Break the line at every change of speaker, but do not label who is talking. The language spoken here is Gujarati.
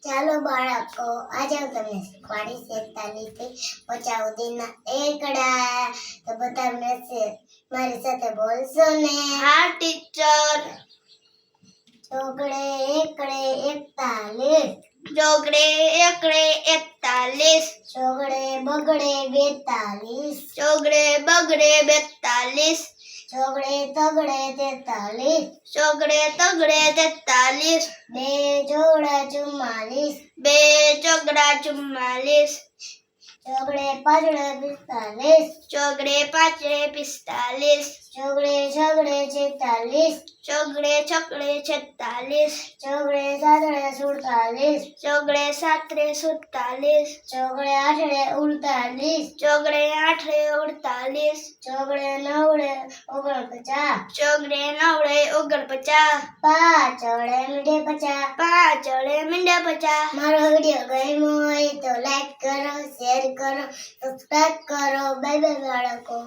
ચાલો બાળકો, આજે હું તમને શીખવાડીશ 41 થી 50 સુધીના એકડા. તો બધા મારી સાથે બોલશો ને?
હા ટીચર.
ચોગડે એકડે 41,
ચોગડે એકડે 41,
ચોગડે બગડે 42,
ચોગડે બગડે 42,
ચોગડે તગડે 43,
ચોગડે તગડે 43,
બે ચોગડા 44,
બે ચોગડા 44,
ચોગડે પાછડે 45,
ચોગડે પાછળે 45,
ચોગડે છગડે 46,
ચોગડે છકડે 46,
ચોગડે સાતડે 47,
ચોગડે સાતરે 47,
ચોગડે આઠડે 48,
ચોગડે આઠડે 48,
ચોગડે નવડે 49,
ચોગડે નવડે 49,
પાછળે મીંડે 50.
પાછળે મીંડા 50.
મારો વિડીયો ગમ્યો હોય તો લાઈક કરો, શેર કરો, સબસ્ક્રાઇબ કરો. બાય બાય બાળકો.